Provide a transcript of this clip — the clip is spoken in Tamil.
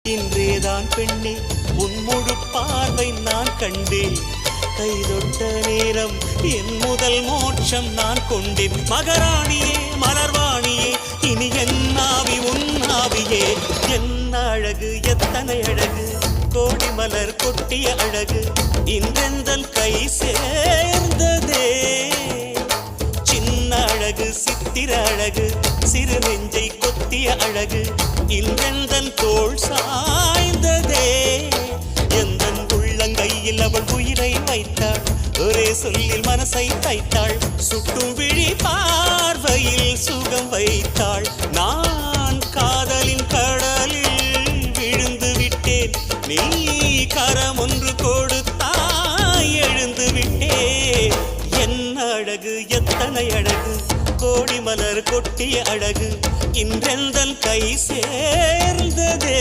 இன்றேதான் பெண்ணே உன் முழு பார்வை நான் கண்டேன். கைதொட்ட நேரம் என் முதல் மோட்சம் நான் கொண்டேன். மகராணியே மலர்வாணியே இனி என் ஆவி உன் ஆவியே. என்ன அழகு எத்தனை அழகு கோடி மலர் கொட்டிய அழகு இன்றெந்தன் கை சேர்ந்ததே. சின்ன அழகு சித்திர அழகு சிறு நெஞ்சை கொத்திய அழகு இன்றெந்தன் தோள் சாய்ந்ததே. எந்தன் உள்ளங்கையில் அவள் உயிரை வைத்தாள். ஒரே சொல்லில் மனசை தைத்தாள். சுட்டும் விழி பார்வையில் சுகம் வைத்தாள். நான் காதலின் கடலில் விழுந்து விட்டேன். நீ கரம் ஒன்று கொடுத்தாய் எழுந்து விட்டேன். என்ன அழகு எத்தனை அழகு கோடி மலர் கொட்டிய அழகு இன்றெந்தன் கை சேர்ந்ததே.